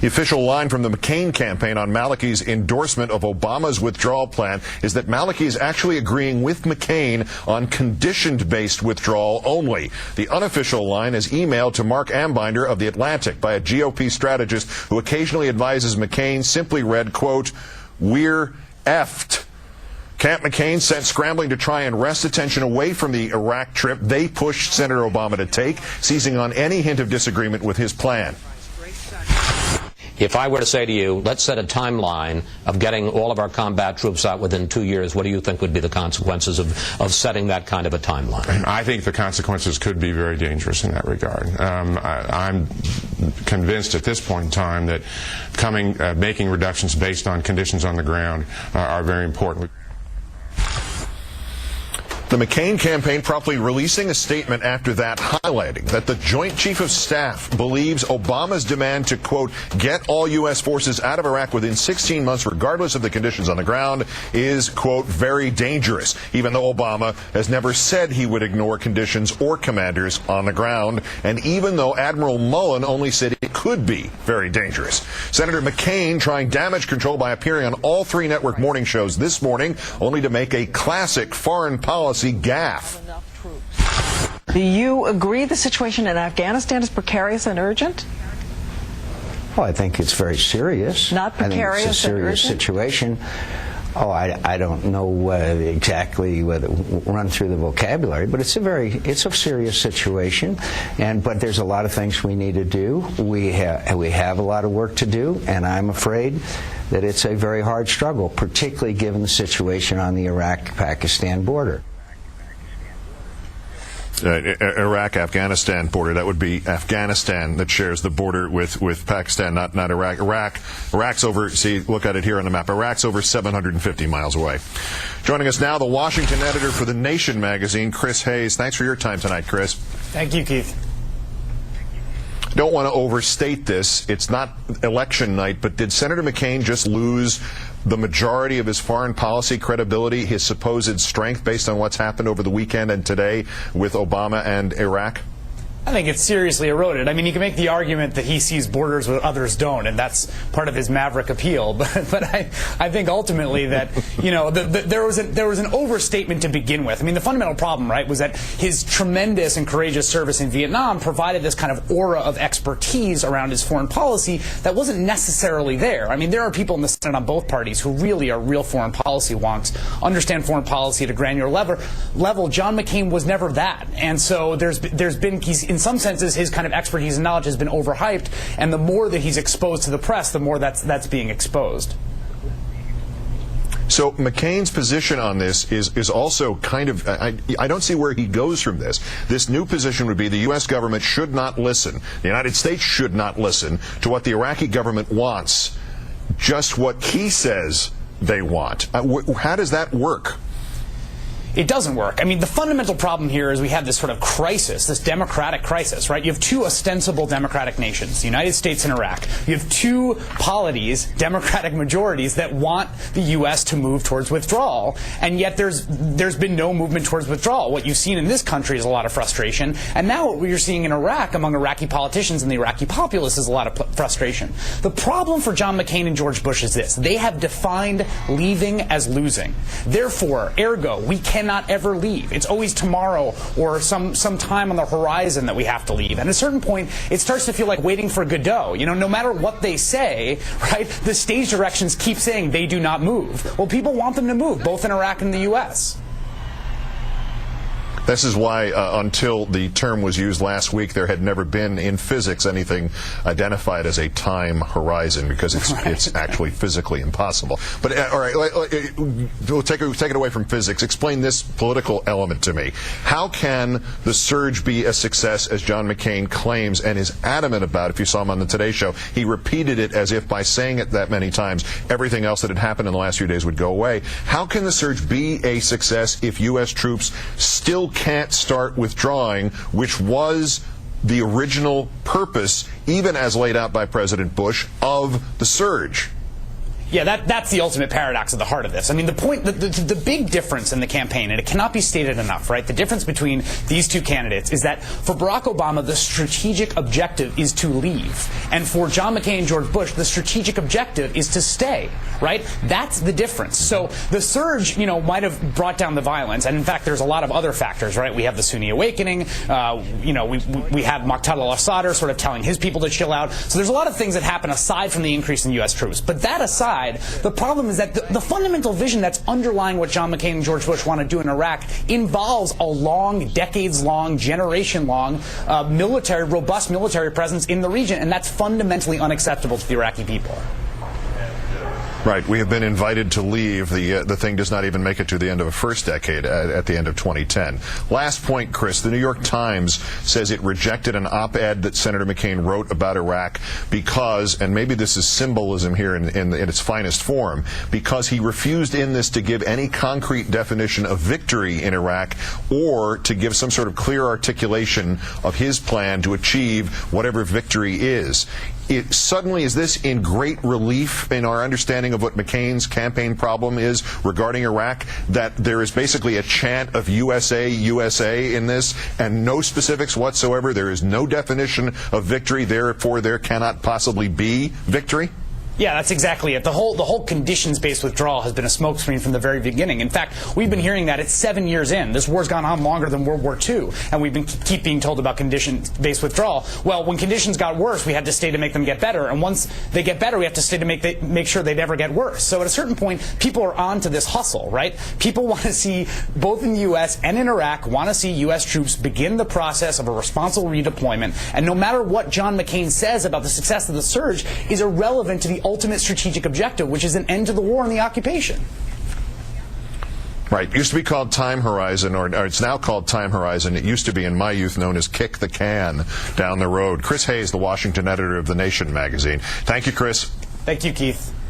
The official line from the McCain campaign on Maliki's endorsement of Obama's withdrawal plan is that Maliki is actually agreeing with McCain on condition-based withdrawal only. The unofficial line is emailed to Mark Ambinder of The Atlantic by a GOP strategist who occasionally advises McCain, simply read, quote, "We're effed." Camp McCain sent scrambling to try and wrest attention away from the Iraq trip they pushed Senator Obama to take, seizing on any hint of disagreement with his plan. If I were to say to you, let's set a timeline of getting all of our combat troops out within 2 years, what do you think would be the consequences of setting that kind of a timeline? I think the consequences could be very dangerous in that regard. I'm convinced at this point in time that making reductions based on conditions on the ground are very important. The McCain campaign promptly releasing a statement after that, highlighting that the Joint Chief of Staff believes Obama's demand to, quote, get all U.S. forces out of Iraq within 16 months regardless of the conditions on the ground is, quote, very dangerous, even though Obama has never said he would ignore conditions or commanders on the ground, and even though Admiral Mullen only said it could be very dangerous. Senator McCain trying damage control by appearing on all three network morning shows this morning, only to make a classic foreign policy gaffe. Do you agree the situation in Afghanistan is precarious and urgent? Well, I think it's very serious. Not precarious. I think it's a serious situation. Oh, I don't know exactly whether run through the vocabulary, but it's a serious situation. But there's a lot of things we need to do. We have a lot of work to do, and I'm afraid that it's a very hard struggle, particularly given the situation on the Iraq-Pakistan border. Iraq-Afghanistan border. That would be Afghanistan that shares the border with Pakistan, not Iraq. Iraq's over, see, look at it here on the map. Iraq's over 750 miles away. Joining us now, the Washington editor for The Nation magazine, Chris Hayes. Thanks for your time tonight, Chris. Thank you, Keith. Don't want to overstate this. It's not election night, but did Senator McCain just lose the majority of his foreign policy credibility, his supposed strength, based on what's happened over the weekend and today with Obama and Iraq? I think it's seriously eroded. I mean, you can make the argument that he sees borders where others don't, and that's part of his maverick appeal. But I think ultimately that, you know, there was an overstatement to begin with. I mean, the fundamental problem, right, was that his tremendous and courageous service in Vietnam provided this kind of aura of expertise around his foreign policy that wasn't necessarily there. I mean, there are people in the Senate on both parties who really are real foreign policy wonks, understand foreign policy at a granular level. John McCain was never that, and so there's been in some senses, his kind of expertise and knowledge has been overhyped, and the more that he's exposed to the press, the more that's being exposed. So McCain's position on this is also kind of, I don't see where he goes from this. This new position would be the U.S. government should not listen, the United States should not listen to what the Iraqi government wants, just what he says they want. How does that work? It doesn't work. I mean, the fundamental problem here is we have this sort of crisis, this democratic crisis, right? You have two ostensible democratic nations, the United States and Iraq. You have two polities, democratic majorities, that want the U.S. to move towards withdrawal, and yet there's been no movement towards withdrawal. What you've seen in this country is a lot of frustration, and now what you're seeing in Iraq among Iraqi politicians and the Iraqi populace is a lot of frustration. The problem for John McCain and George Bush is this. They have defined leaving as losing. Therefore, ergo, we cannot ever leave. It's always tomorrow or some time on the horizon that we have to leave. And at a certain point, it starts to feel like waiting for Godot. You know, no matter what they say, right, the stage directions keep saying they do not move. Well, people want them to move, both in Iraq and the U.S. This is why, until the term was used last week, there had never been in physics anything identified as a time horizon, because it's actually physically impossible. But all right, we'll take it away from physics. Explain this political element to me. How can the surge be a success, as John McCain claims and is adamant about? If you saw him on the Today Show, he repeated it as if by saying it that many times, everything else that had happened in the last few days would go away. How can the surge be a success if U.S. troops still can't start withdrawing, which was the original purpose, even as laid out by President Bush, of the surge? Yeah, that's the ultimate paradox at the heart of this. I mean, the big difference in the campaign, and it cannot be stated enough, right? The difference between these two candidates is that for Barack Obama, the strategic objective is to leave. And for John McCain and George Bush, the strategic objective is to stay, right? That's the difference. So the surge, might have brought down the violence. And in fact, there's a lot of other factors, right? We have the Sunni awakening. We have Muqtada al-Assad sort of telling his people to chill out. So there's a lot of things that happen aside from the increase in U.S. troops. But that aside, the problem is that the fundamental vision that's underlying what John McCain and George Bush want to do in Iraq involves a long, decades-long, generation-long robust military presence in the region, and that's fundamentally unacceptable to the Iraqi people. Right. We have been invited to leave. The thing does not even make it to the end of a first decade at the end of 2010. Last point, Chris. The New York Times says it rejected an op-ed that Senator McCain wrote about Iraq because, and maybe this is symbolism here in its finest form, because he refused in this to give any concrete definition of victory in Iraq or to give some sort of clear articulation of his plan to achieve whatever victory is. Suddenly, is this in great relief in our understanding of what McCain's campaign problem is regarding Iraq, that there is basically a chant of USA, USA in this, and no specifics whatsoever? There is no definition of victory, therefore there cannot possibly be victory? Yeah, that's exactly it. The whole conditions-based withdrawal has been a smokescreen from the very beginning. In fact, we've been hearing that it's 7 years in. This war's gone on longer than World War II, and we've been keep being told about conditions-based withdrawal. Well, when conditions got worse, we had to stay to make them get better, and once they get better, we have to stay to make sure they never get worse. So at a certain point, people are on to this hustle, right? People want to see, both in the U.S. and in Iraq, want to see U.S. troops begin the process of a responsible redeployment, and no matter what John McCain says about the success of the surge is irrelevant to the ultimate strategic objective, which is an end to the war and the occupation. Right. It used to be called Time Horizon, or it's now called Time Horizon. It used to be, in my youth, known as Kick the Can down the road. Chris Hayes, the Washington editor of The Nation magazine. Thank you, Chris. Thank you, Keith.